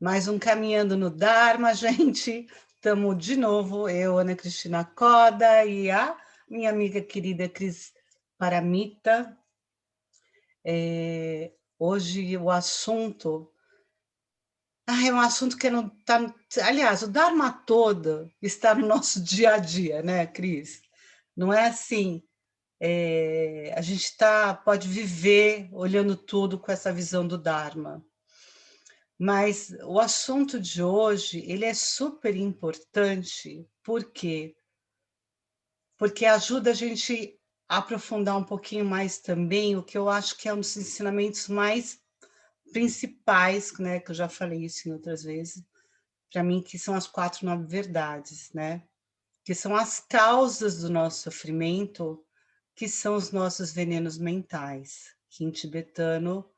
Mais um Caminhando no Dharma, gente. Estamos de novo, eu, Ana Cristina Coda, e a minha amiga querida Cris Paramita. Hoje o assunto... é um assunto que não está... Aliás, o Dharma todo está no nosso dia a dia, né, Cris? Não é assim... a gente pode viver olhando tudo com essa visão do Dharma. Mas o assunto de hoje, ele é super importante, por quê? Porque ajuda a gente a aprofundar um pouquinho mais também o que eu acho que é um dos ensinamentos mais principais, né, que eu já falei isso em outras vezes, para mim, que são as 4 9 verdades, né? Que são as causas do nosso sofrimento, que são os nossos venenos mentais, que em tibetano...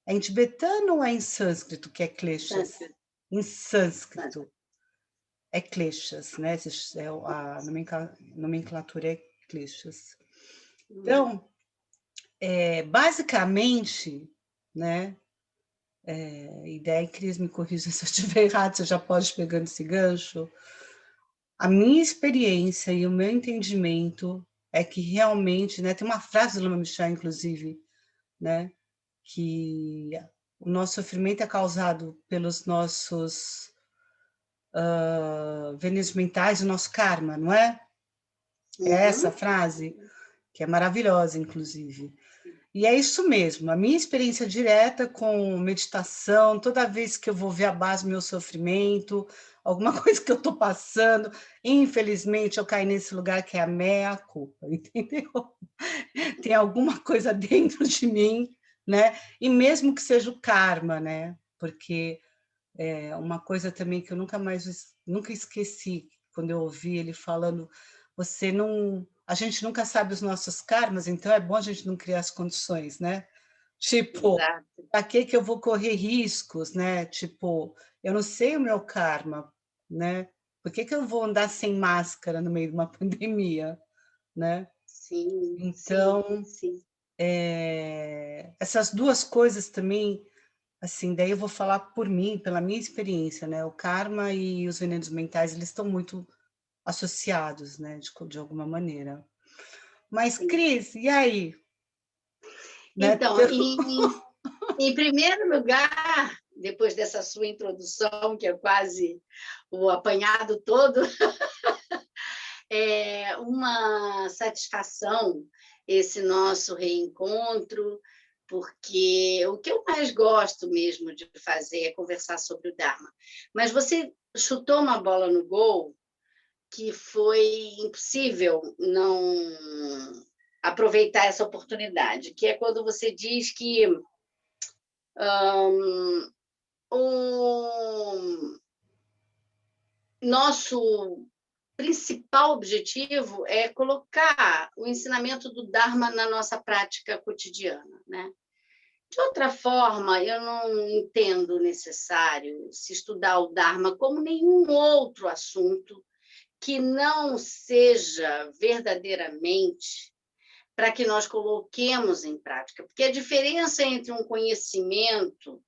É em tibetano ou é em sânscrito que é kleshas? Em sânscrito é kleshas, né? A nomenclatura é kleshas. Então, basicamente, né? E daí, Cris, me corrija se eu estiver errado, você já pode ir pegando esse gancho. A minha experiência e o meu entendimento é que realmente, né? Tem uma frase do Lama Michel, inclusive, né? Que o nosso sofrimento é causado pelos nossos venenos mentais, o nosso karma, não é? É essa frase, que é maravilhosa, inclusive. E é isso mesmo, a minha experiência direta com meditação, toda vez que eu vou ver a base do meu sofrimento, alguma coisa que eu estou passando, infelizmente eu caio nesse lugar que é a meia-culpa, entendeu? Tem alguma coisa dentro de mim, né? E mesmo que seja o karma, né? Porque uma coisa também que eu nunca esqueci, quando eu ouvi ele falando, a gente nunca sabe os nossos karmas, então é bom a gente não criar as condições, né? Tipo, para que eu vou correr riscos, né? Tipo, eu não sei o meu karma, né? Por que eu vou andar sem máscara no meio de uma pandemia, né? Sim, Então, sim. essas duas coisas também, assim, daí eu vou falar por mim, pela minha experiência, né? O karma e os venenos mentais, eles estão muito associados, né? De alguma maneira. Mas, Cris, e aí? Né? Então, em primeiro lugar, depois dessa sua introdução, que é quase o apanhado todo, é uma satisfação esse nosso reencontro, porque o que eu mais gosto mesmo de fazer é conversar sobre o Dharma. Mas você chutou uma bola no gol que foi impossível não aproveitar essa oportunidade, que é quando você diz que o nosso principal objetivo é colocar o ensinamento do Dharma na nossa prática cotidiana, né? De outra forma, eu não entendo necessário se estudar o Dharma como nenhum outro assunto que não seja verdadeiramente para que nós coloquemos em prática, porque a diferença entre um conhecimento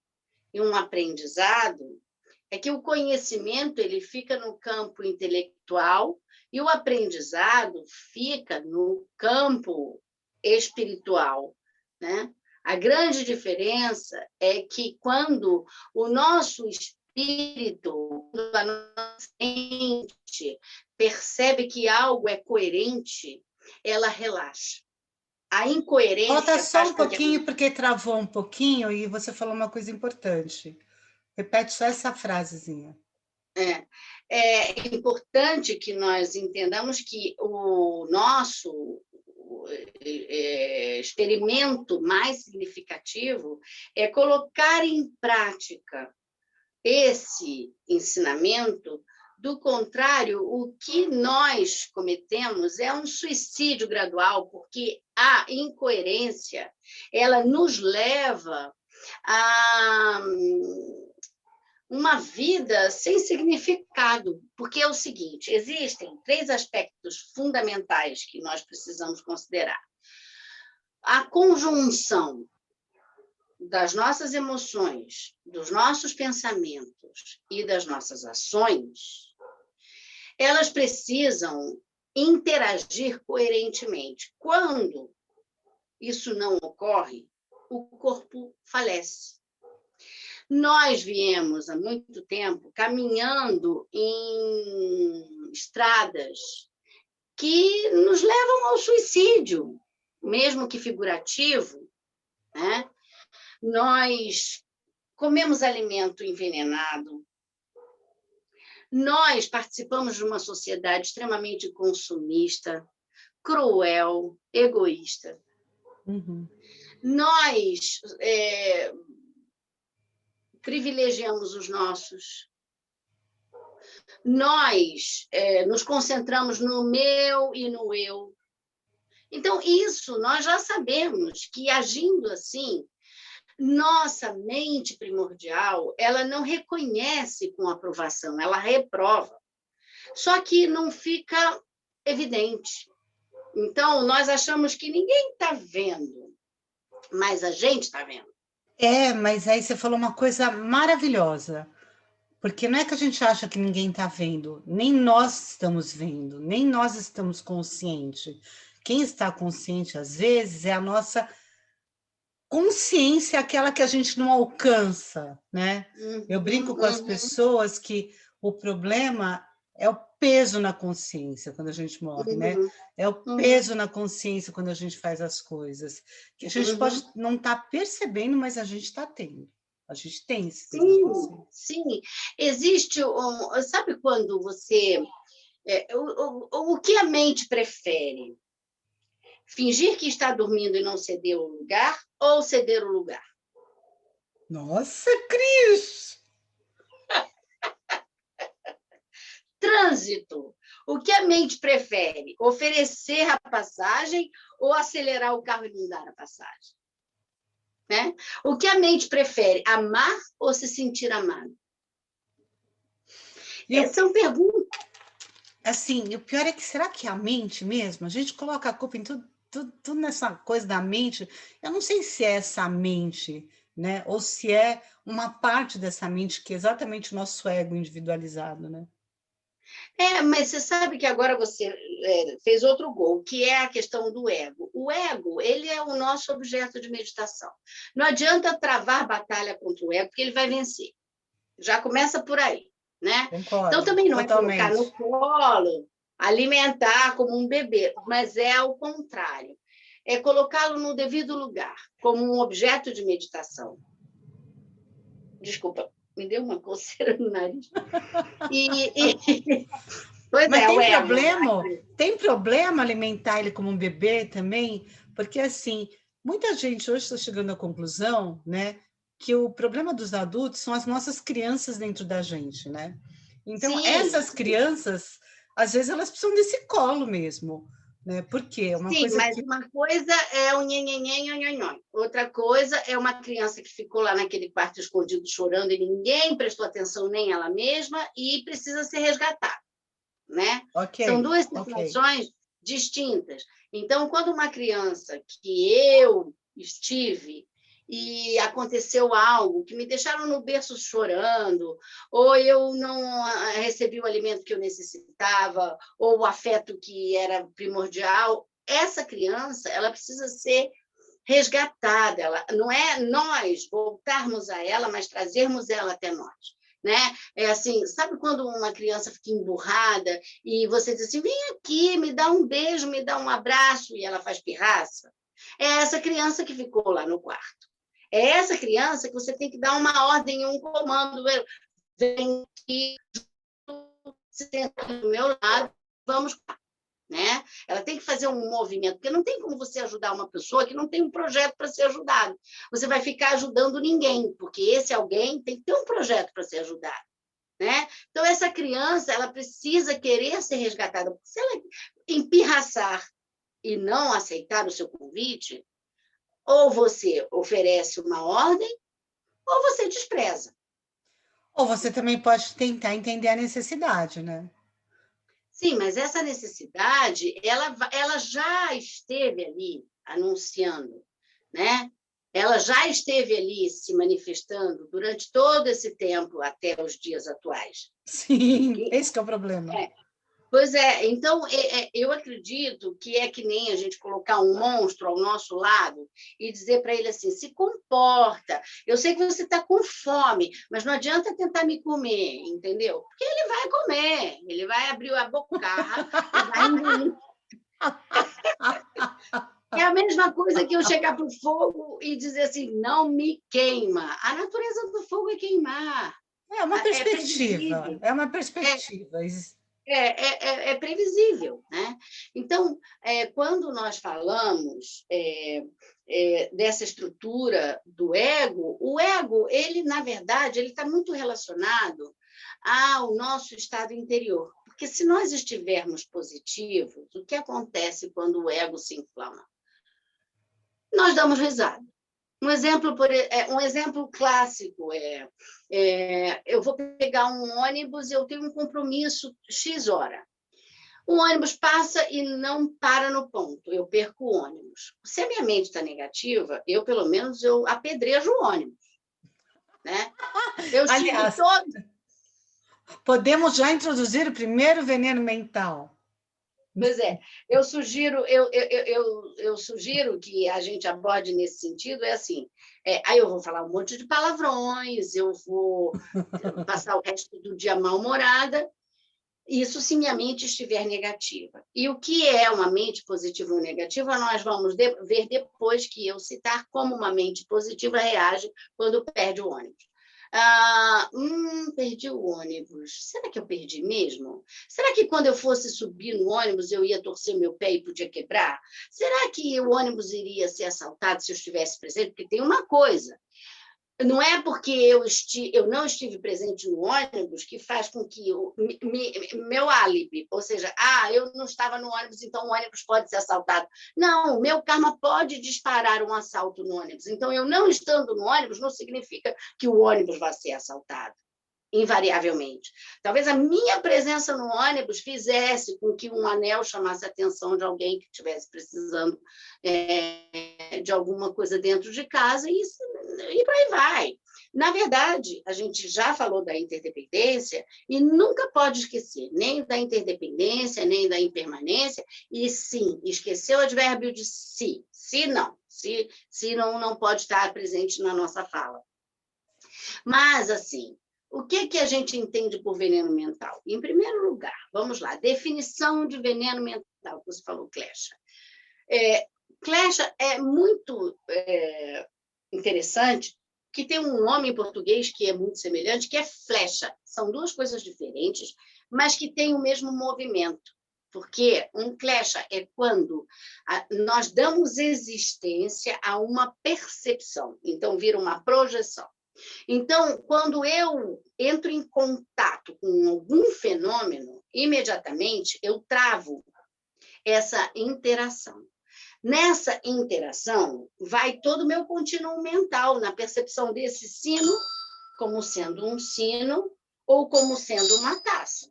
e um aprendizado é que o conhecimento ele fica no campo intelectual e o aprendizado fica no campo espiritual, né? A grande diferença é que quando o nosso espírito, a nossa mente percebe que algo é coerente, ela relaxa. A Volta incoerência só faz um com que pouquinho, porque travou um pouquinho e você falou uma coisa importante. Repete só essa frasezinha. é importante que nós entendamos que o nosso experimento mais significativo é colocar em prática esse ensinamento. Do contrário, o que nós cometemos é um suicídio gradual, porque a incoerência ela nos leva a uma vida sem significado, porque é o seguinte, existem 3 aspectos fundamentais que nós precisamos considerar. A conjunção das nossas emoções, dos nossos pensamentos e das nossas ações, elas precisam interagir coerentemente. Quando isso não ocorre, o corpo falece. Nós viemos há muito tempo caminhando em estradas que nos levam ao suicídio, mesmo que figurativo, né? Nós comemos alimento envenenado, nós participamos de uma sociedade extremamente consumista, cruel, egoísta. Uhum. Nós privilegiamos os nossos. Nós nos concentramos no meu e no eu. Então, isso nós já sabemos que, agindo assim, nossa mente primordial, ela não reconhece com aprovação, ela reprova. Só que não fica evidente. Então, nós achamos que ninguém está vendo, mas a gente está vendo. Mas aí você falou uma coisa maravilhosa, porque não é que a gente acha que ninguém está vendo, nem nós estamos vendo, nem nós estamos conscientes. Quem está consciente, às vezes, é a nossa consciência, aquela que a gente não alcança, né? Eu brinco com as pessoas que o problema é o peso na consciência quando a gente morre, né? É o peso na consciência quando a gente faz as coisas, que a gente pode não estar percebendo, mas a gente está tendo. A gente tem esse peso na consciência. Sim. Existe sabe quando você... o que a mente prefere? Fingir que está dormindo e não ceder o lugar, ou ceder o lugar? Nossa, Cris! Trânsito. O que a mente prefere? Oferecer a passagem ou acelerar o carro e não dar a passagem? Né? O que a mente prefere? Amar ou se sentir amado? São perguntas. Assim, o pior é que, será que é a mente mesmo? A gente coloca a culpa em tudo nessa coisa da mente. Eu não sei se é essa mente, né? Ou se é uma parte dessa mente que é exatamente o nosso ego individualizado, né? Mas você sabe que agora você fez outro gol, que é a questão do ego. O ego, ele é o nosso objeto de meditação. Não adianta travar batalha contra o ego, porque ele vai vencer. Já começa por aí, né? Concordo, então, também não totalmente. É colocar no colo, alimentar como um bebê, mas é ao contrário. É colocá-lo no devido lugar, como um objeto de meditação. Desculpa, me deu uma coceira no nariz. Pois mas é, tem problema alimentar ele como um bebê também? Porque, assim, muita gente hoje está chegando à conclusão, né, que o problema dos adultos são as nossas crianças dentro da gente, né? Então, essas crianças, às vezes, elas precisam desse colo mesmo, né? Porque uma coisa mas uma coisa é o nhenhenhen, outra coisa é uma criança que ficou lá naquele quarto escondido chorando e ninguém prestou atenção, nem ela mesma, e precisa ser resgatada, né? São duas situações distintas. Então, quando uma criança que eu estive e aconteceu algo que me deixaram no berço chorando, ou eu não recebi o alimento que eu necessitava, ou o afeto que era primordial, essa criança ela precisa ser resgatada. Ela, não é nós voltarmos a ela, mas trazermos ela até nós. Né? É assim, sabe quando uma criança fica emburrada e você diz assim, vem aqui, me dá um beijo, me dá um abraço, e ela faz pirraça? É essa criança que ficou lá no quarto. É essa criança que você tem que dar uma ordem, um comando. Vem aqui, senta do meu lado, vamos lá. Né? Ela tem que fazer um movimento, porque não tem como você ajudar uma pessoa que não tem um projeto para ser ajudado. Você vai ficar ajudando ninguém, porque esse alguém tem que ter um projeto para ser ajudado. Né? Então, essa criança ela precisa querer ser resgatada. Porque se ela empirraçar e não aceitar o seu convite, ou você oferece uma ordem, ou você despreza. Ou você também pode tentar entender a necessidade, né? Sim, mas essa necessidade, ela já esteve ali anunciando, né? ela já esteve ali se manifestando durante todo esse tempo até os dias atuais. Sim, esse que é o problema. Pois é, então eu acredito que é que nem a gente colocar um monstro ao nosso lado e dizer para ele assim: se comporta, eu sei que você está com fome, mas não adianta tentar me comer, entendeu? Porque ele vai comer, ele vai abrir a bocarra e vai engolir. É a mesma coisa que eu chegar para o fogo e dizer assim: não me queima. A natureza do fogo é queimar. É uma É perspectiva, previsível. é uma perspectiva. É previsível, né? Então, quando nós falamos dessa estrutura do ego, o ego, ele, na verdade, ele está muito relacionado ao nosso estado interior. Porque se nós estivermos positivos, o que acontece quando o ego se inflama? Nós damos risada. Um exemplo clássico eu vou pegar um ônibus e eu tenho um compromisso X hora. O ônibus passa e não para no ponto, eu perco o ônibus. Se a minha mente está negativa, pelo menos, eu apedrejo o ônibus. Né? Eu xingo Aliás, todo. podemos já introduzir o primeiro veneno mental. Pois é, eu sugiro que a gente aborde nesse sentido, assim, aí eu vou falar um monte de palavrões, eu vou passar o resto do dia mal-humorada, isso se minha mente estiver negativa. E o que é uma mente positiva ou negativa, nós vamos ver depois que eu citar como uma mente positiva reage quando perde o ônibus. Perdi o ônibus. Será que eu perdi mesmo? Será que quando eu fosse subir no ônibus eu ia torcer meu pé e podia quebrar? Será que o ônibus iria ser assaltado se eu estivesse presente? Porque tem uma coisa. Não é porque eu não estive presente no ônibus que faz com que meu álibi, ou seja, eu não estava no ônibus, então o ônibus pode ser assaltado. Não, o meu karma pode disparar um assalto no ônibus. Então, eu não estando no ônibus não significa que o ônibus vai ser assaltado, invariavelmente. Talvez a minha presença no ônibus fizesse com que um anel chamasse a atenção de alguém que estivesse precisando de alguma coisa dentro de casa, e por aí vai. Na verdade, a gente já falou da interdependência e nunca pode esquecer nem da interdependência, nem da impermanência, e sim, esquecer o advérbio de se. Se não pode estar presente na nossa fala. Mas, assim, o que a gente entende por veneno mental? Em primeiro lugar, vamos lá, definição de veneno mental, que você falou, Clecha. Clecha é muito interessante, que tem um nome em português que é muito semelhante, que é flecha. São duas coisas diferentes, mas que têm o mesmo movimento. Porque um clecha é quando nós damos existência a uma percepção. Então, vira uma projeção. Então, quando eu entro em contato com algum fenômeno, imediatamente eu travo essa interação. Nessa interação, vai todo o meu contínuo mental na percepção desse sino como sendo um sino ou como sendo uma taça.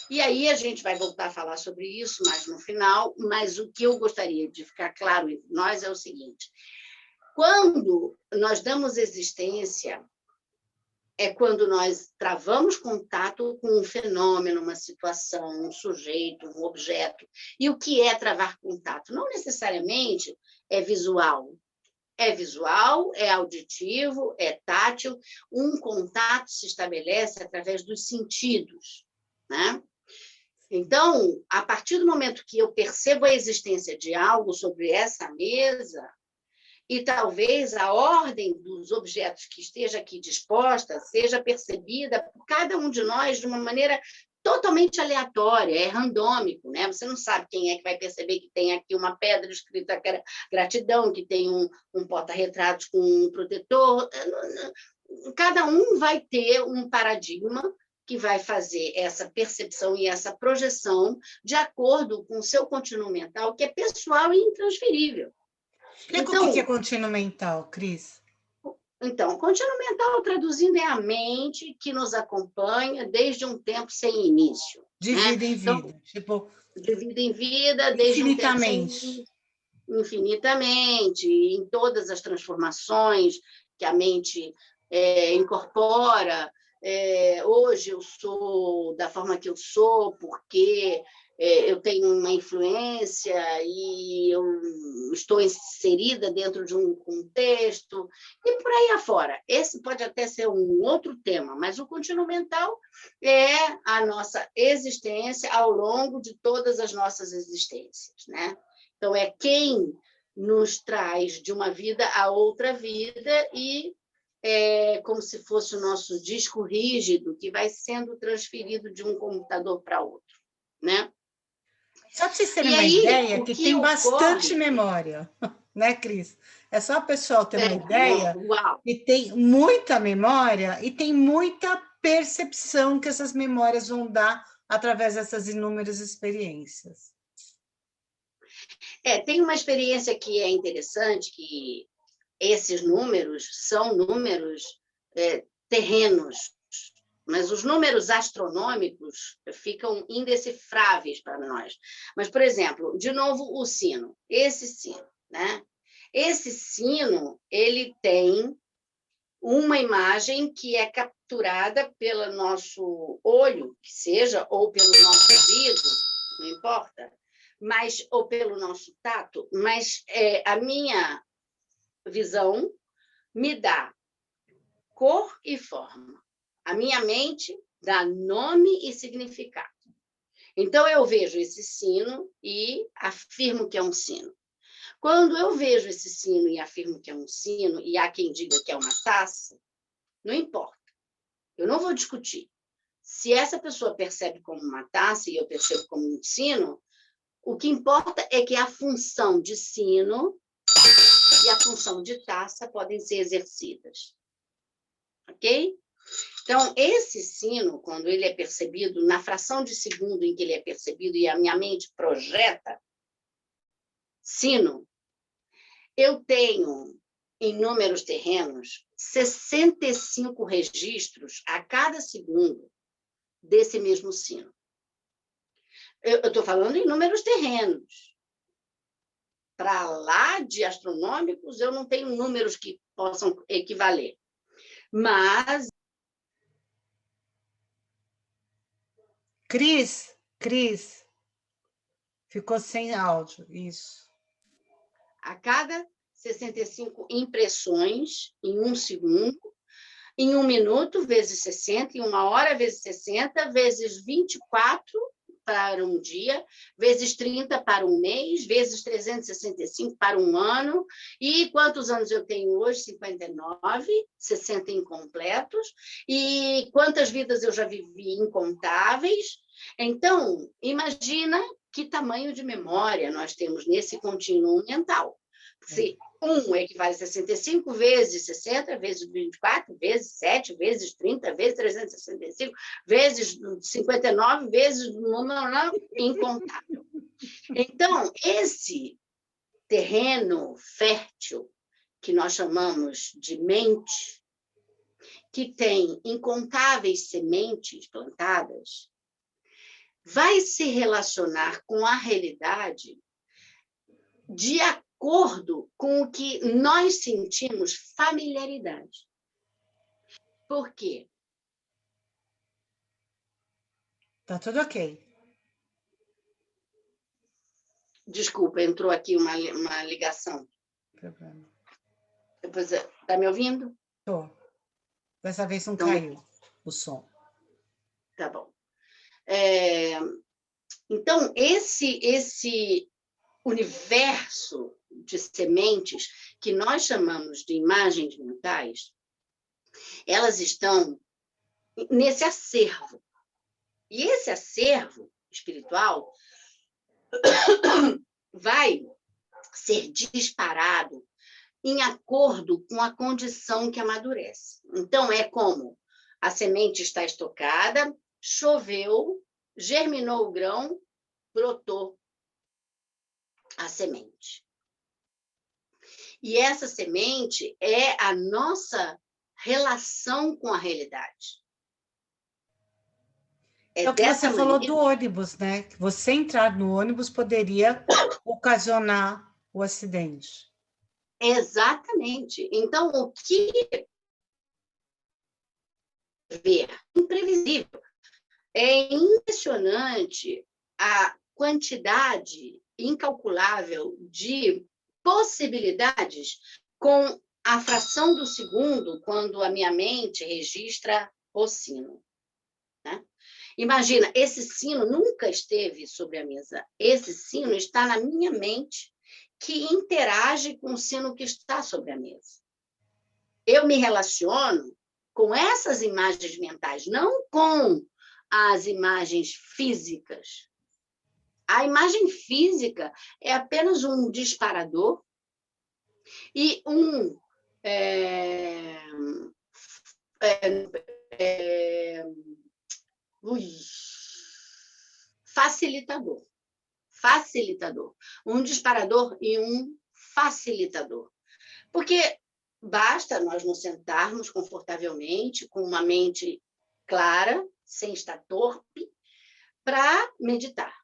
E aí a gente vai voltar a falar sobre isso mais no final, mas o que eu gostaria de ficar claro entre nós é o seguinte: quando nós damos existência, é quando nós travamos contato com um fenômeno, uma situação, um sujeito, um objeto. E o que é travar contato? Não necessariamente é visual. É visual, é auditivo, é tátil. Um contato se estabelece através dos sentidos, né? Então, a partir do momento que eu percebo a existência de algo sobre essa mesa, e talvez a ordem dos objetos que esteja aqui disposta seja percebida por cada um de nós de uma maneira totalmente aleatória, é randômico, né? Você não sabe quem é que vai perceber que tem aqui uma pedra escrita gratidão, que tem um porta-retratos com um protetor. Cada um vai ter um paradigma que vai fazer essa percepção e essa projeção de acordo com o seu contínuo mental, que é pessoal e intransferível. Explica o que é contínuo mental, Cris. Então, contínuo mental, traduzindo, é a mente que nos acompanha desde um tempo sem início. De vida em vida. Tipo, de vida em vida, desde um tempo sem início. infinitamente, em todas as transformações que a mente incorpora. Hoje eu sou da forma que eu sou, porque eu tenho uma influência e eu estou inserida dentro de um contexto, e por aí afora. Esse pode até ser um outro tema, mas o contínuo mental é a nossa existência ao longo de todas as nossas existências, né? Então, é quem nos traz de uma vida a outra vida e é como se fosse o nosso disco rígido que vai sendo transferido de um computador para outro, né? Só para vocês terem E uma aí, ideia, o que que tem bastante ocorre... memória, né, Cris? É só o pessoal ter uma ideia Uau! que tem muita memória e tem muita percepção que essas memórias vão dar através dessas inúmeras experiências. Tem uma experiência que é interessante, que esses números são números terrenos, mas os números astronômicos ficam indecifráveis para nós. Mas, por exemplo, de novo, o sino. Esse sino, né? Esse sino, ele tem uma imagem que é capturada pelo nosso olho, que seja, ou pelo nosso ouvido, não importa, mas, ou pelo nosso tato, mas a minha visão me dá cor e forma. A minha mente dá nome e significado. Então, eu vejo esse sino e afirmo que é um sino. Quando eu vejo esse sino e afirmo que é um sino, e há quem diga que é uma taça, não importa. Eu não vou discutir. Se essa pessoa percebe como uma taça e eu percebo como um sino, o que importa é que a função de sino e a função de taça podem ser exercidas. Ok? Então, esse sino, quando ele é percebido, na fração de segundo em que ele é percebido e a minha mente projeta sino, eu tenho, em números terrenos, 65 registros a cada segundo desse mesmo sino. Eu estou falando em números terrenos. Para lá de astronômicos, eu não tenho números que possam equivaler. Mas... Cris, ficou sem áudio, isso. A cada 65 impressões em um segundo, em 1 minuto, vezes 60, em 1 hora, vezes 60, vezes 24 para um dia, vezes 30 para um mês, vezes 365 para um ano. E quantos anos eu tenho hoje? 59, 60 incompletos. E quantas vidas eu já vivi? Incontáveis. Então, imagina que tamanho de memória nós temos nesse contínuo mental. Se 1 equivale a 65, vezes 60, vezes 24, vezes 7, vezes 30, vezes 365, vezes 59, vezes incontável. Então, esse terreno fértil, que nós chamamos de mente, que tem incontáveis sementes plantadas, vai se relacionar com a realidade de acordo com o que nós sentimos familiaridade. Por quê? Tá tudo ok. Desculpa, entrou aqui uma ligação. Problema. Está me ouvindo? Tô. Dessa vez não Então, caiu o som. Tá bom. Então, esse universo de sementes que nós chamamos de imagens mentais, elas estão nesse acervo. E esse acervo espiritual vai ser disparado em acordo com a condição que amadurece. Então, é como a semente está estocada, choveu, germinou o grão, brotou a semente. E essa semente é a nossa relação com a realidade. É o que você falou do ônibus, né? Que você entrar no ônibus poderia ocasionar o acidente. Exatamente. Então, o que ver? Imprevisível. É impressionante a quantidade incalculável de possibilidades com a fração do segundo quando a minha mente registra o sino, né? Imagina, esse sino nunca esteve sobre a mesa. Esse sino está na minha mente, que interage com o sino que está sobre a mesa. Eu me relaciono com essas imagens mentais, não com as imagens físicas. A imagem física é apenas um disparador e um facilitador. Facilitador. Um disparador e um facilitador. Porque basta nós nos sentarmos confortavelmente, com uma mente clara, sem estar torpe, para meditar.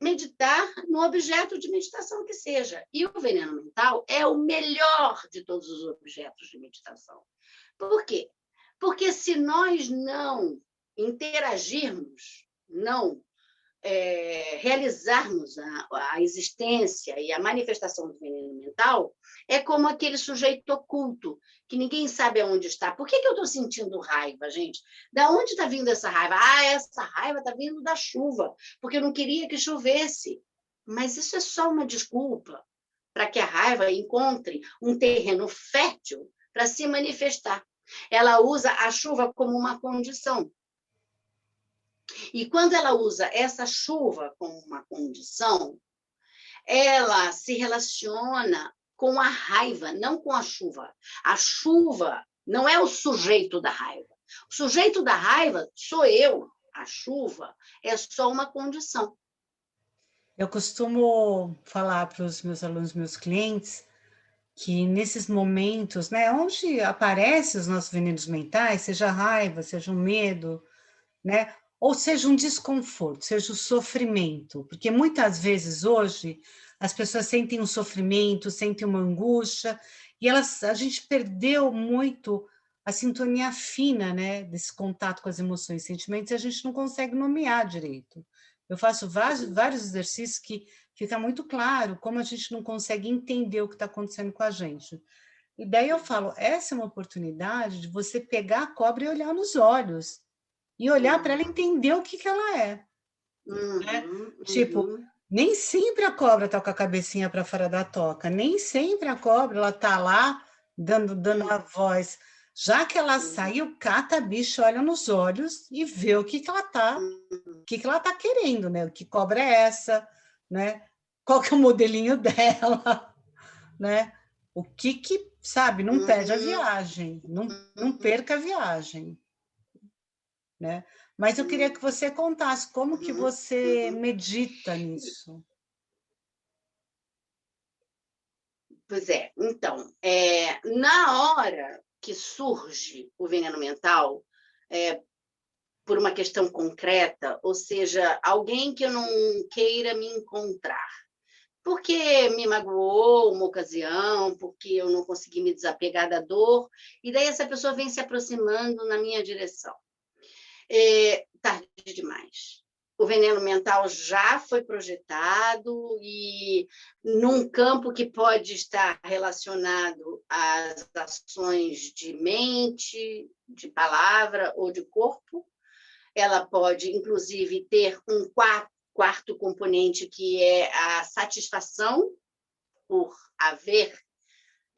Meditar no objeto de meditação que seja. E o veneno mental é o melhor de todos os objetos de meditação. Por quê? Porque se nós não interagirmos, não realizarmos a existência e a manifestação do veneno mental, é como aquele sujeito oculto, que ninguém sabe aonde está. Por que eu estou sentindo raiva, gente? Da onde está vindo essa raiva? Essa raiva está vindo da chuva, porque eu não queria que chovesse. Mas isso é só uma desculpa para que a raiva encontre um terreno fértil para se manifestar. Ela usa a chuva como uma condição. E quando ela usa essa chuva como uma condição, ela se relaciona com a raiva, não com a chuva. A chuva não é o sujeito da raiva. O sujeito da raiva sou eu. A chuva é só uma condição. Eu costumo falar para os meus alunos, meus clientes, que nesses momentos, né, onde aparecem os nossos venenos mentais, seja a raiva, seja o medo, né, ou seja um desconforto, seja o sofrimento, porque muitas vezes hoje as pessoas sentem um sofrimento, sentem uma angústia, e a gente perdeu muito a sintonia fina, né, desse contato com as emoções e sentimentos, e a gente não consegue nomear direito. Eu faço vários exercícios que fica muito claro como a gente não consegue entender o que está acontecendo com a gente. E daí eu falo, essa é uma oportunidade de você pegar a cobra e olhar nos olhos, e olhar para ela entender o que ela é. Né? Tipo, nem sempre a cobra está com a cabecinha para fora da toca, nem sempre a cobra ela tá lá dando a voz. Já que ela saiu, cata a bicha, olha nos olhos e vê o que ela tá querendo, né? Que cobra é essa, né? Qual que é o modelinho dela, né? O que sabe, não perde a viagem, não perca a viagem, né? Mas eu queria que você contasse como que você medita nisso. Pois é, então, na hora que surge o veneno mental, por uma questão concreta, ou seja, alguém que eu não queira me encontrar, porque me magoou uma ocasião, porque eu não consegui me desapegar da dor, e daí essa pessoa vem se aproximando na minha direção. Tarde demais. O veneno mental já foi projetado e num campo que pode estar relacionado às ações de mente, de palavra ou de corpo. Ela pode, inclusive, ter um quarto componente, que é a satisfação por haver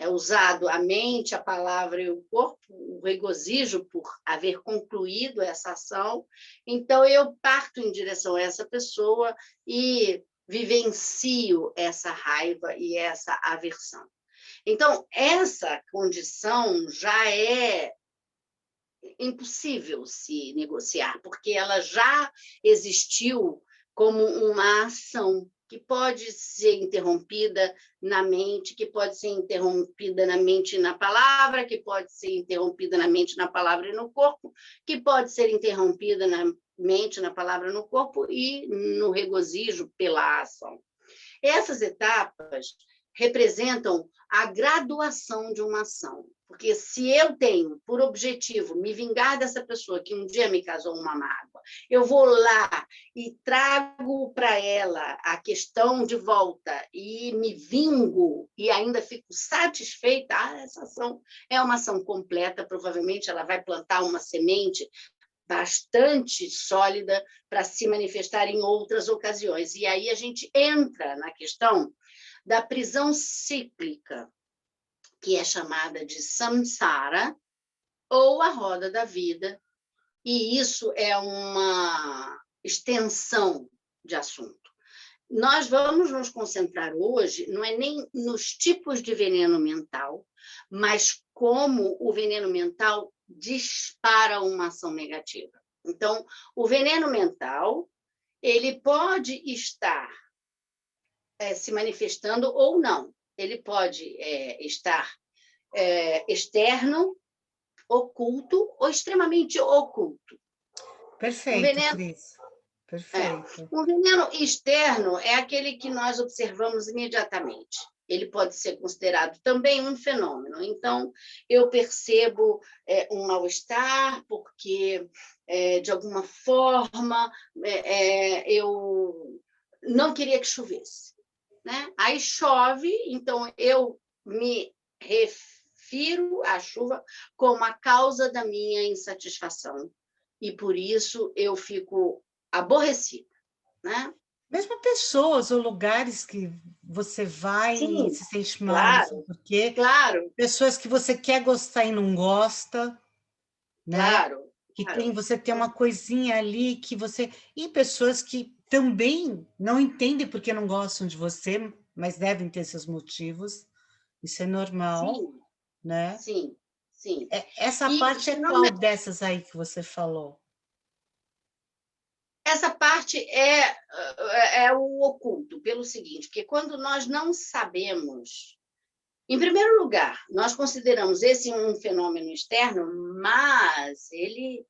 usado a mente, a palavra e o corpo, o regozijo por haver concluído essa ação. Então, eu parto em direção a essa pessoa e vivencio essa raiva e essa aversão. Então, essa condição já é impossível se negociar, porque ela já existiu como uma ação que pode ser interrompida na mente, que pode ser interrompida na mente e na palavra, que pode ser interrompida na mente, na palavra e no corpo, que pode ser interrompida na mente, na palavra, no corpo e no regozijo pela ação. Essas etapas representam a graduação de uma ação. Porque se eu tenho por objetivo me vingar dessa pessoa que um dia me causou uma mágoa, eu vou lá e trago para ela a questão de volta e me vingo e ainda fico satisfeita, essa ação é uma ação completa, provavelmente ela vai plantar uma semente bastante sólida para se manifestar em outras ocasiões. E aí a gente entra na questão da prisão cíclica, que é chamada de samsara, ou a roda da vida, e isso é uma extensão de assunto. Nós vamos nos concentrar hoje, não é nem nos tipos de veneno mental, mas como o veneno mental dispara uma ação negativa. Então, o veneno mental, ele pode estar se manifestando ou não. Ele pode estar externo, oculto ou extremamente oculto. Perfeito, Cris. Perfeito. Um veneno externo é aquele que nós observamos imediatamente. Ele pode ser considerado também um fenômeno. Então, eu percebo um mal-estar porque, de alguma forma, eu não queria que chovesse, né? Aí chove, então eu me refiro à chuva como a causa da minha insatisfação. E, por isso, eu fico aborrecida, né? Mesmo pessoas ou lugares que você vai Sim, e se sente mal, não sei claro, por quê. claro, Pessoas que você quer gostar e não gosta, né? claro, Que claro. você tem uma coisinha ali que você... E pessoas que também não entendem porque não gostam de você, mas devem ter seus motivos. Isso é normal, Sim, né? sim, sim. Essa E parte é qual dessas aí que você falou? essa parte é o oculto, pelo seguinte, porque quando nós não sabemos, em primeiro lugar, nós consideramos esse um fenômeno externo, mas ele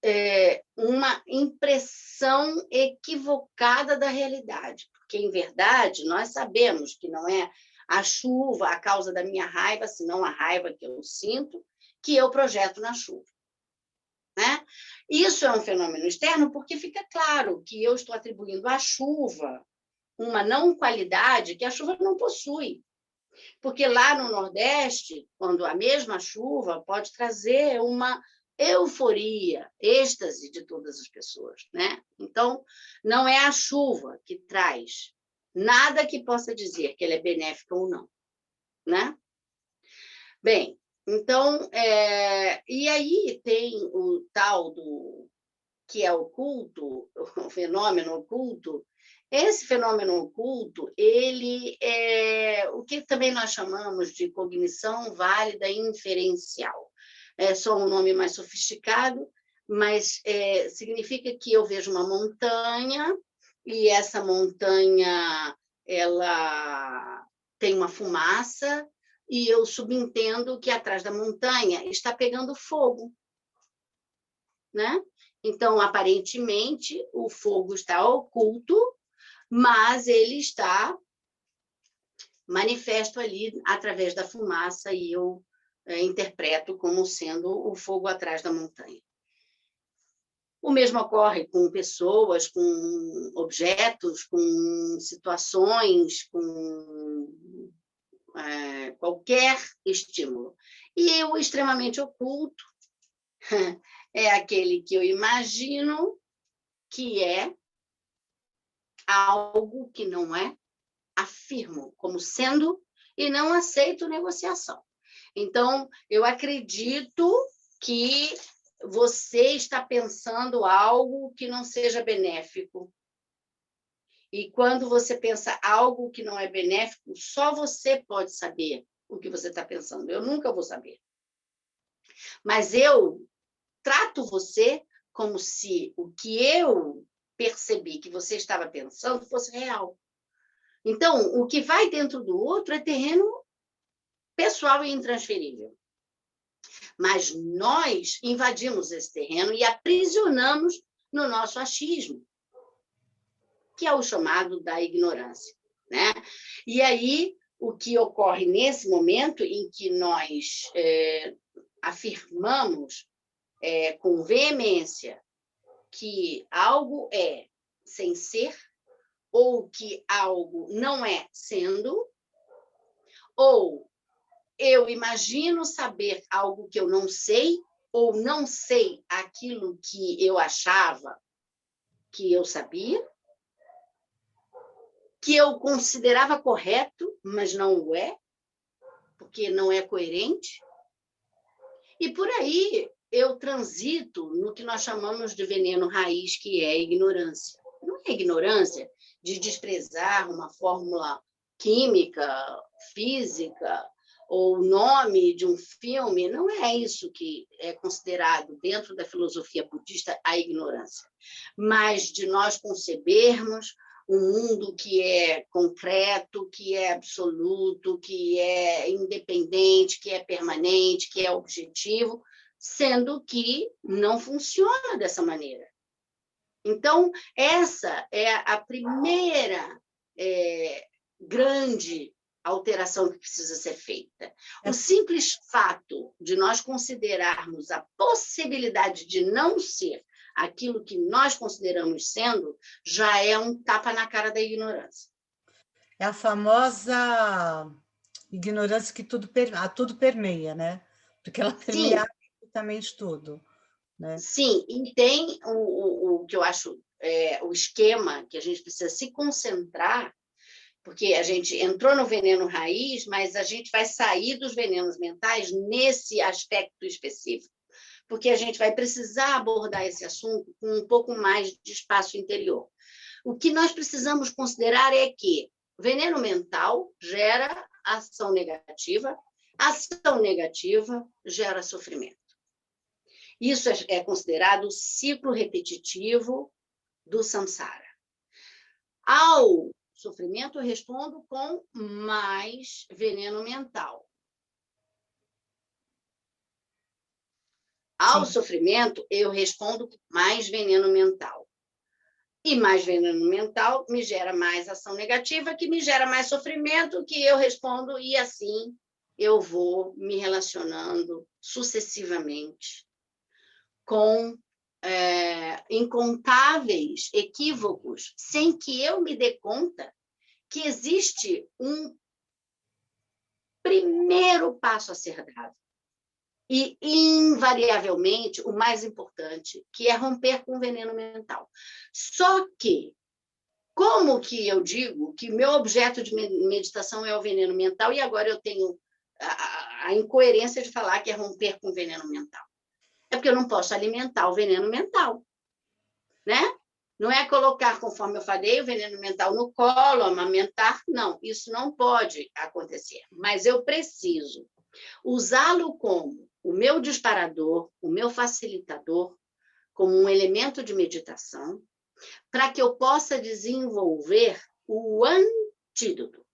é uma impressão equivocada da realidade, porque, em verdade, nós sabemos que não é a chuva a causa da minha raiva, senão a raiva que eu sinto, que eu projeto na chuva, né? Isso é um fenômeno externo porque fica claro que eu estou atribuindo à chuva uma não qualidade que a chuva não possui. Porque lá no Nordeste, quando a mesma chuva pode trazer uma euforia, êxtase de todas as pessoas, né? Então, não é a chuva que traz nada que possa dizer que ela é benéfica ou não, né? Bem, então, e aí tem o tal do que é oculto, o fenômeno oculto. Esse fenômeno oculto, ele é o que também nós chamamos de cognição válida inferencial. É só um nome mais sofisticado, mas significa que eu vejo uma montanha e essa montanha ela tem uma fumaça e eu subentendo que atrás da montanha está pegando fogo, né? Então, aparentemente, o fogo está oculto, mas ele está manifesto ali através da fumaça e eu interpreto como sendo o fogo atrás da montanha. O mesmo ocorre com pessoas, com objetos, com situações, com qualquer estímulo. E o extremamente oculto é aquele que eu imagino que é algo que não é, afirmo como sendo e não aceito negociação. Então, eu acredito que você está pensando algo que não seja benéfico. E quando você pensa algo que não é benéfico, só você pode saber o que você está pensando. Eu nunca vou saber. Mas eu trato você como se o que eu percebi que você estava pensando fosse real. Então, o que vai dentro do outro é terreno pessoal e intransferível. Mas nós invadimos esse terreno e aprisionamos no nosso achismo. que é o chamado da ignorância, né? E aí, o que ocorre nesse momento em que nós afirmamos com veemência que algo é sem ser, ou que algo não é sendo, ou eu imagino saber algo que eu não sei, ou não sei aquilo que eu achava que eu sabia, que eu considerava correto, mas não o é, porque não é coerente. E por aí eu transito no que nós chamamos de veneno raiz, que é a ignorância. Não é ignorância de desprezar uma fórmula química, física, ou o nome de um filme, não é isso que é considerado, dentro da filosofia budista, a ignorância, mas de nós concebermos um mundo que é concreto, que é absoluto, que é independente, que é permanente, que é objetivo, sendo que não funciona dessa maneira. Então, essa é a primeira grande alteração que precisa ser feita. O simples fato de nós considerarmos a possibilidade de não ser aquilo que nós consideramos sendo, já é um tapa na cara da ignorância. É a famosa ignorância que tudo permeia, né? Porque ela permeia absolutamente tudo. Né? Sim, e tem o que eu acho o esquema que a gente precisa se concentrar, porque a gente entrou no veneno raiz, mas a gente vai sair dos venenos mentais nesse aspecto específico, porque a gente vai precisar abordar esse assunto com um pouco mais de espaço interior. O que nós precisamos considerar é que veneno mental gera ação negativa gera sofrimento. Isso é considerado o ciclo repetitivo do samsara. Ao sofrimento, eu respondo com mais veneno mental. Ao sofrimento, eu respondo com mais veneno mental. E mais veneno mental me gera mais ação negativa, que me gera mais sofrimento, que eu respondo, e assim eu vou me relacionando sucessivamente com incontáveis equívocos, sem que eu me dê conta que existe um primeiro passo a ser dado. E, invariavelmente, o mais importante, que é romper com o veneno mental. Só que, como que eu digo que meu objeto de meditação é o veneno mental, e agora eu tenho a incoerência de falar que é romper com o veneno mental? É porque eu não posso alimentar o veneno mental, né? Não é colocar, conforme eu falei, o veneno mental no colo, amamentar, não, isso não pode acontecer. Mas eu preciso usá-lo como o meu disparador, o meu facilitador, como um elemento de meditação, para que eu possa desenvolver o antídoto.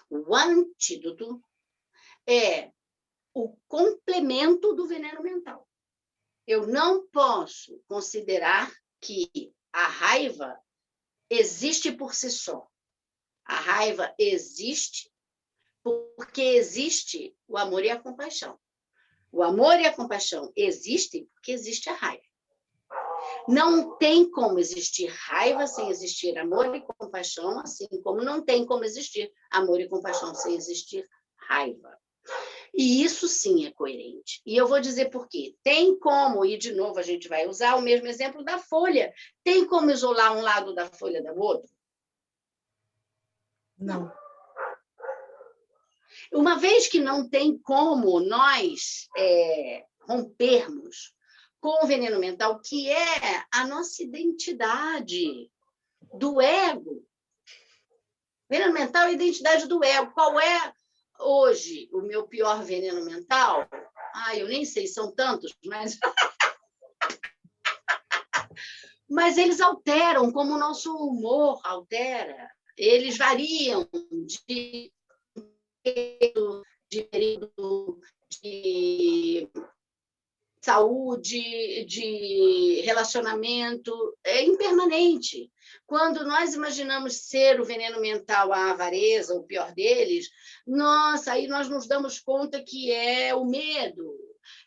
O antídoto é o complemento do veneno mental. Eu não posso considerar que a raiva existe por si só. A raiva existe porque existe o amor e a compaixão. O amor e a compaixão existem porque existe a raiva. Não tem como existir raiva sem existir amor e compaixão, assim como não tem como existir amor e compaixão sem existir raiva. E isso sim é coerente. E eu vou dizer por quê. Tem como, e de novo a gente vai usar o mesmo exemplo da folha, tem como isolar um lado da folha do outro? Não. Uma vez que não tem como nós rompermos com o veneno mental, que é a nossa identidade do ego. Veneno mental é a identidade do ego. Qual é hoje o meu pior veneno mental? Eu nem sei, são tantos, mas... mas eles alteram, como o nosso humor altera. Eles variam de período, de saúde, de relacionamento, é impermanente. Quando nós imaginamos ser o veneno mental a avareza, o pior deles, nossa, aí nós nos damos conta que é o medo.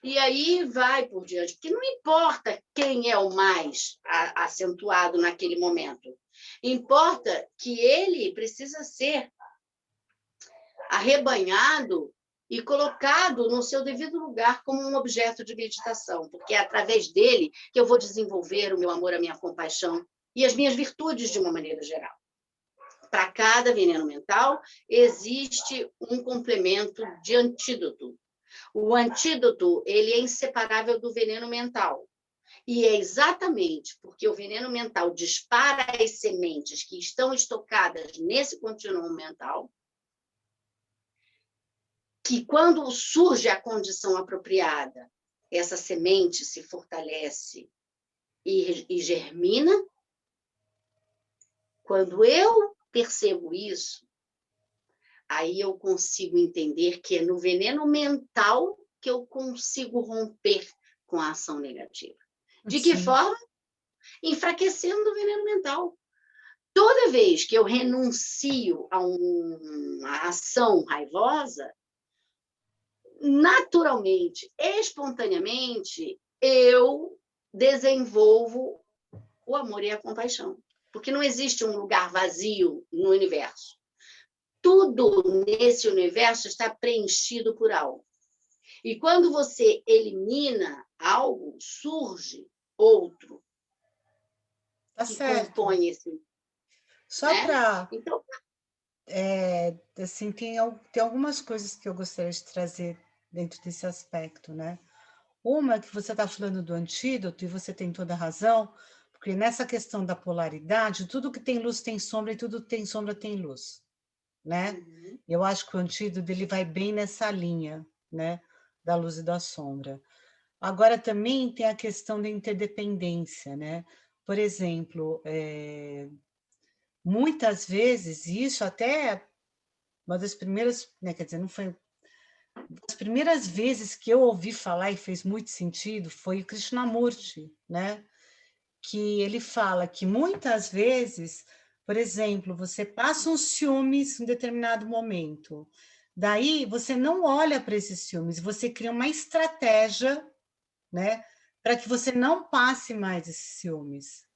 E aí vai por diante, porque não importa quem é o mais acentuado naquele momento. Importa que ele precisa ser arrebanhado e colocado no seu devido lugar como um objeto de meditação, porque é através dele que eu vou desenvolver o meu amor, a minha compaixão e as minhas virtudes de uma maneira geral. Para cada veneno mental, existe um complemento de antídoto. O antídoto, ele é inseparável do veneno mental. E é exatamente porque o veneno mental dispara as sementes que estão estocadas nesse contínuo mental, que quando surge a condição apropriada, essa semente se fortalece e germina. Quando eu percebo isso, aí eu consigo entender que é no veneno mental que eu consigo romper com a ação negativa. De que Sim. forma? Enfraquecendo o veneno mental. Toda vez que eu renuncio a uma ação raivosa, naturalmente, espontaneamente, eu desenvolvo o amor e a compaixão. Porque não existe um lugar vazio no universo. Tudo nesse universo está preenchido por algo. E quando você elimina algo, surge outro Tá que certo. compõe esse, Só né? para, Então, assim, tem algumas coisas que eu gostaria de trazer dentro desse aspecto, né? Uma que você está falando do antídoto, e você tem toda a razão, porque nessa questão da polaridade, tudo que tem luz tem sombra, e tudo que tem sombra tem luz, né? Eu acho que o antídoto ele vai bem nessa linha, né? Da luz e da sombra. Agora, também tem a questão da interdependência, né? Por exemplo, muitas vezes, isso até uma das primeiras, né, quer dizer, não foi. As primeiras vezes que eu ouvi falar e fez muito sentido foi o Krishnamurti, né? Que ele fala que muitas vezes, por exemplo, você passa um ciúmes em determinado momento, daí você não olha para esses ciúmes, você cria uma estratégia, né, para que você não passe mais esses ciúmes.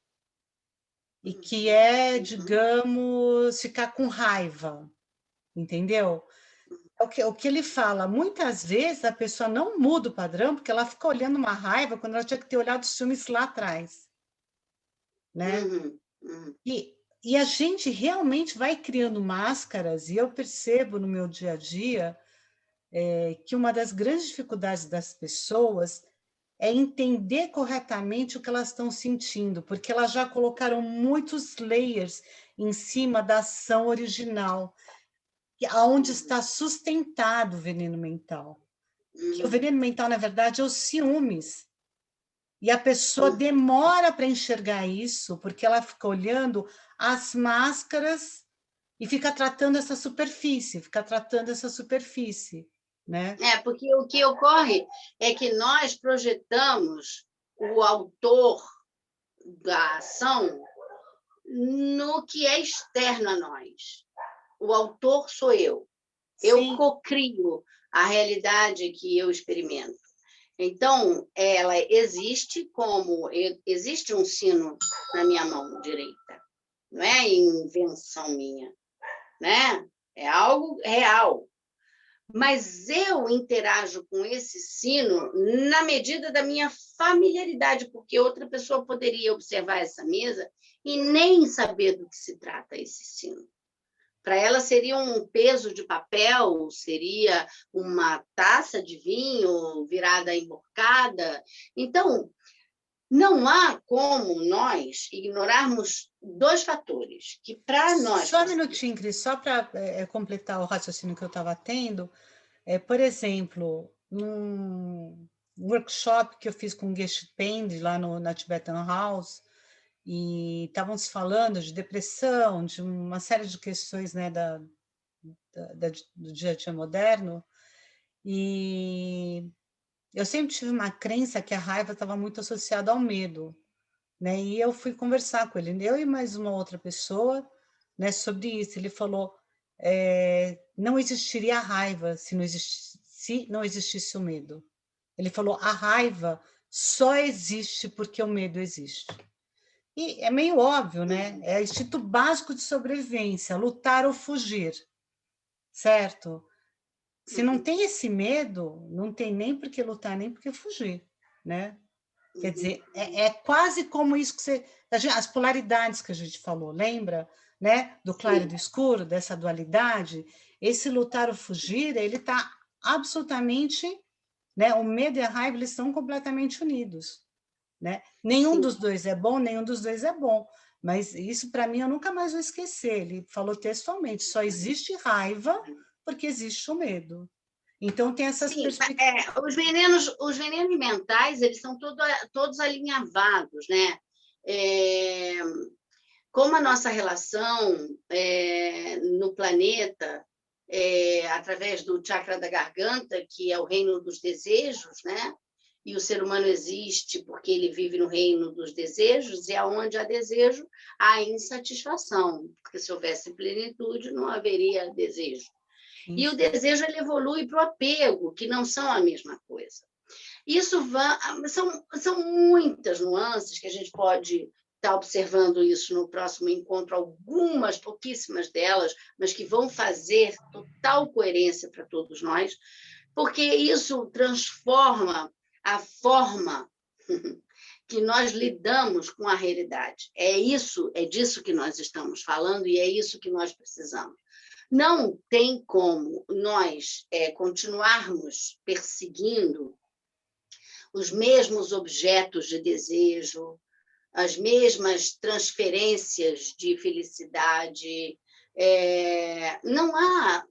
E que é, digamos, ficar com raiva, entendeu? O que ele fala, muitas vezes a pessoa não muda o padrão porque ela fica olhando uma raiva quando ela tinha que ter olhado os filmes lá atrás, né? E a gente realmente vai criando máscaras, e eu percebo no meu dia a dia que uma das grandes dificuldades das pessoas é entender corretamente o que elas estão sentindo, porque elas já colocaram muitos layers em cima da ação original, aonde está sustentado o veneno mental. Que o veneno mental, na verdade, é os ciúmes. E a pessoa demora para enxergar isso, porque ela fica olhando as máscaras e fica tratando essa superfície, né? porque o que ocorre é que nós projetamos o autor da ação no que é externo a nós. O autor sou eu. Eu Sim, cocrio a realidade que eu experimento. Então, ela existe como... Existe um sino na minha mão direita. Não é invenção minha, né? É algo real. Mas eu interajo com esse sino na medida da minha familiaridade, porque outra pessoa poderia observar essa mesa e nem saber do que se trata esse sino. Para ela seria um peso de papel, seria uma taça de vinho virada emborcada. Então, não há como nós ignorarmos dois fatores que, para nós... só um minutinho, Cris, só para completar o raciocínio que eu estava tendo. Por exemplo, num workshop que eu fiz com o Geshe Pende lá na Tibetan House, e estávamos falando de depressão, de uma série de questões, né, do dia a dia moderno, e eu sempre tive uma crença que a raiva estava muito associada ao medo, né? E eu fui conversar com ele, eu e mais uma outra pessoa, né, sobre isso. Ele falou, não existiria a raiva se não existisse o medo. Ele falou, a raiva só existe porque o medo existe. E é meio óbvio, né? É instinto básico de sobrevivência, lutar ou fugir, certo? Se não tem esse medo, não tem nem por que lutar, nem por que fugir, né? Quer dizer, é quase como isso que as polaridades que a gente falou, lembra? Né? Do claro e do escuro, dessa dualidade. Esse lutar ou fugir, ele está absolutamente, né? O medo e a raiva, eles estão completamente unidos, né? Nenhum dos dois é bom, nenhum dos dois é bom. Mas isso, para mim, eu nunca mais vou esquecer. Ele falou textualmente, só existe raiva porque existe o medo. Então, tem essas perspectivas. Os venenos mentais, eles são todos alinhavados, né? Como a nossa relação no planeta, através do chakra da garganta, que é o reino dos desejos, né? E o ser humano existe porque ele vive no reino dos desejos, e aonde há desejo, há insatisfação, porque se houvesse plenitude, não haveria desejo. E o desejo ele evolui para o apego, que não são a mesma coisa. São muitas nuances que a gente pode estar observando isso no próximo encontro, algumas, pouquíssimas delas, mas que vão fazer total coerência para todos nós, porque isso transforma a forma que nós lidamos com a realidade. É disso que nós estamos falando e é isso que nós precisamos. Não tem como nós continuarmos perseguindo os mesmos objetos de desejo, as mesmas transferências de felicidade. Não há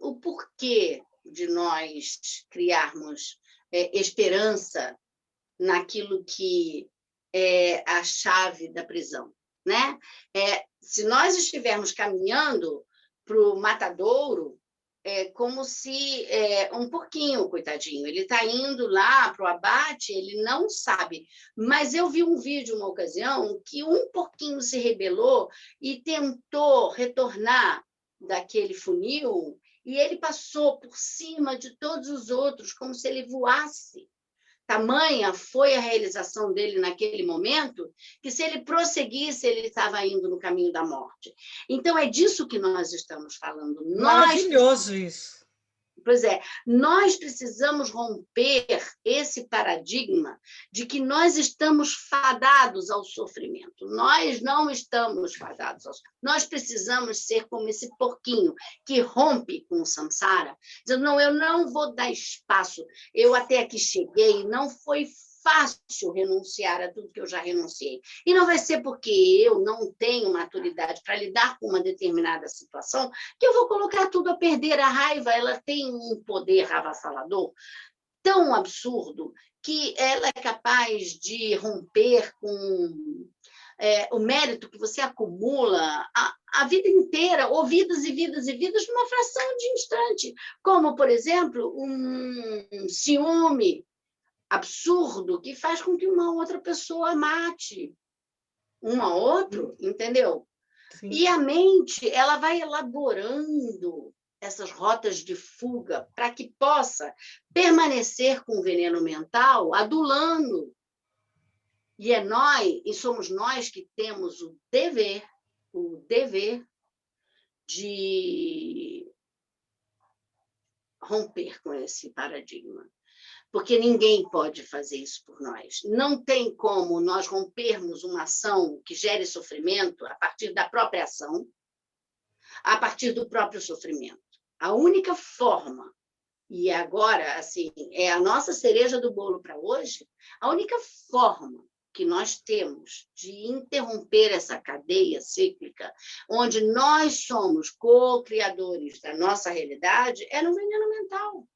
o porquê de nós criarmos esperança naquilo que é a chave da prisão, né? Se nós estivermos caminhando para o matadouro, é como se um porquinho, coitadinho, ele está indo lá para o abate, ele não sabe. Mas eu vi um vídeo, uma ocasião, que um porquinho se rebelou e tentou retornar daquele funil, e ele passou por cima de todos os outros, como se ele voasse. Tamanha foi a realização dele naquele momento, que se ele prosseguisse, ele estava indo no caminho da morte. Então, é disso que nós estamos falando. Maravilhoso isso. Pois é, nós precisamos romper esse paradigma de que nós estamos fadados ao sofrimento. Nós não estamos fadados ao sofrimento. Nós precisamos ser como esse porquinho que rompe com o samsara, dizendo, não, eu não vou dar espaço, eu até aqui cheguei, não foi fácil renunciar a tudo que eu já renunciei. E não vai ser porque eu não tenho maturidade para lidar com uma determinada situação que eu vou colocar tudo a perder. A raiva, ela tem um poder avassalador tão absurdo que ela é capaz de romper com o mérito que você acumula a vida inteira, ou vidas e vidas e vidas, numa fração de instante. Como, por exemplo, um ciúme absurdo que faz com que uma outra pessoa mate um ao outro, entendeu? Sim. E a mente, ela vai elaborando essas rotas de fuga para que possa permanecer com o veneno mental adulando. E somos nós que temos o dever de romper com esse paradigma. Porque ninguém pode fazer isso por nós. Não tem como nós rompermos uma ação que gere sofrimento a partir da própria ação, a partir do próprio sofrimento. A única forma, e agora, assim, é a nossa cereja do bolo para hoje, a única forma que nós temos de interromper essa cadeia cíclica, onde nós somos co-criadores da nossa realidade, é no veneno mental.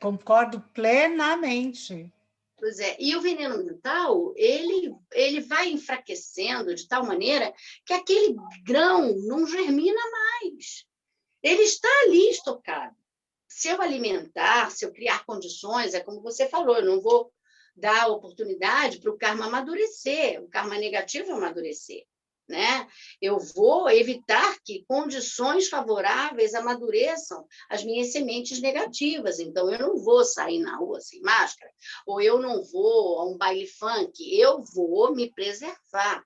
Concordo plenamente. Pois é, e o veneno mental, ele vai enfraquecendo de tal maneira que aquele grão não germina mais. Ele está ali estocado, se eu alimentar, se eu criar condições, é como você falou, eu não vou dar oportunidade para o karma amadurecer, o karma negativo amadurecer, né? Eu vou evitar que condições favoráveis amadureçam as minhas sementes negativas. Então, eu não vou sair na rua sem máscara, ou eu não vou a um baile funk, eu vou me preservar.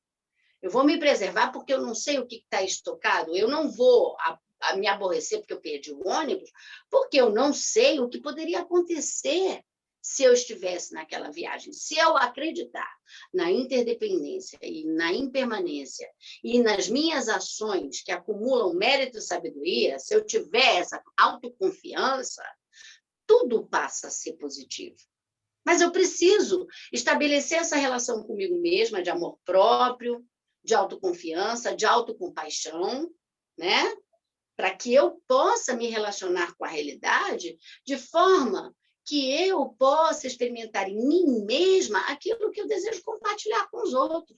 Eu vou me preservar porque eu não sei o que está estocado, eu não vou a me aborrecer porque eu perdi o ônibus, porque eu não sei o que poderia acontecer se eu estivesse naquela viagem. Se eu acreditar na interdependência e na impermanência e nas minhas ações que acumulam mérito e sabedoria, se eu tiver essa autoconfiança, tudo passa a ser positivo. Mas eu preciso estabelecer essa relação comigo mesma de amor próprio, de autoconfiança, de autocompaixão, né? Para que eu possa me relacionar com a realidade de forma que eu possa experimentar em mim mesma aquilo que eu desejo compartilhar com os outros.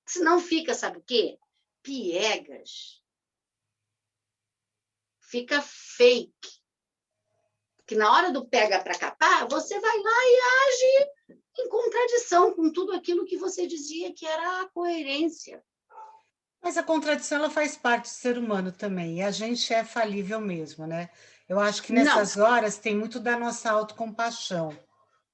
Senão fica, sabe o quê? Piegas. Fica fake. Que na hora do pega para capar, você vai lá e age em contradição com tudo aquilo que você dizia que era a coerência. Mas a contradição ela faz parte do ser humano também, e a gente é falível mesmo, né? Eu acho que Não, nessas horas tem muito da nossa autocompaixão,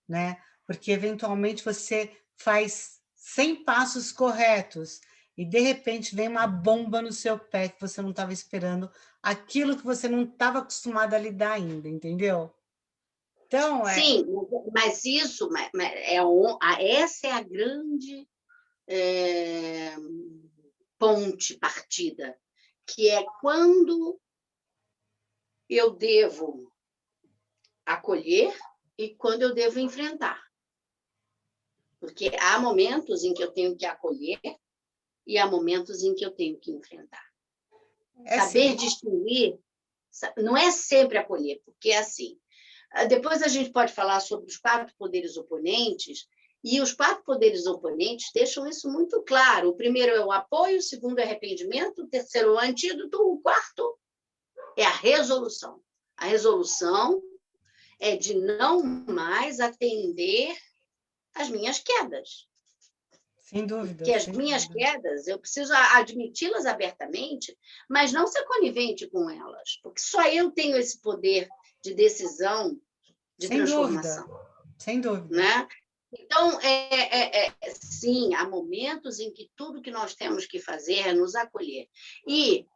né? Porque eventualmente você faz 100 passos corretos e de repente vem uma bomba no seu pé que você não estava esperando, aquilo que você não estava acostumado a lidar ainda, entendeu? Então, sim, mas isso essa é a grande ponte partida, que é quando eu devo acolher e quando eu devo enfrentar. Porque há momentos em que eu tenho que acolher e há momentos em que eu tenho que enfrentar. Saber assim, distinguir não é sempre acolher, porque é assim. Depois a gente pode falar sobre os 4 poderes oponentes, e os 4 poderes oponentes deixam isso muito claro. O primeiro é o apoio, o segundo é arrependimento, o terceiro é o antídoto, o quarto é a resolução. A resolução é de não mais atender às minhas quedas. sem dúvida, Porque as sem minhas dúvida. quedas, eu preciso admiti-las abertamente, mas não ser conivente com elas, porque só eu tenho esse poder de decisão, de Sem dúvida, transformação, sem dúvida. né? Então, sim, há momentos em que tudo que nós temos que fazer é nos acolher. E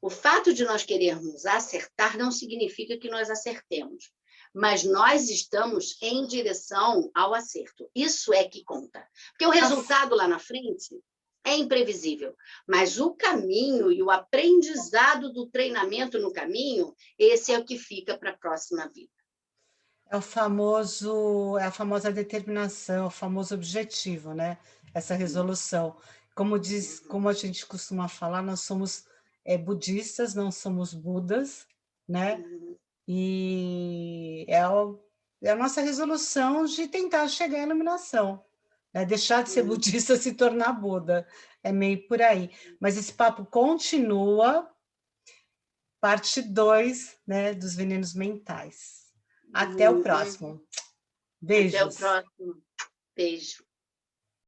o fato de nós querermos acertar não significa que nós acertemos, mas nós estamos em direção ao acerto. Isso é que conta. Porque o resultado lá na frente é imprevisível, mas o caminho e o aprendizado do treinamento no caminho, esse é o que fica para a próxima vida. É a famosa determinação, o famoso objetivo, né? Essa resolução. Como a gente costuma falar, nós somos budistas, não somos budas, né? E é a nossa resolução de tentar chegar à iluminação, né? Deixar de ser budista, se tornar Buda. É meio por aí. Mas esse papo continua, parte 2, né, dos venenos mentais. Até o próximo. Até o Beijos. próximo. Beijo.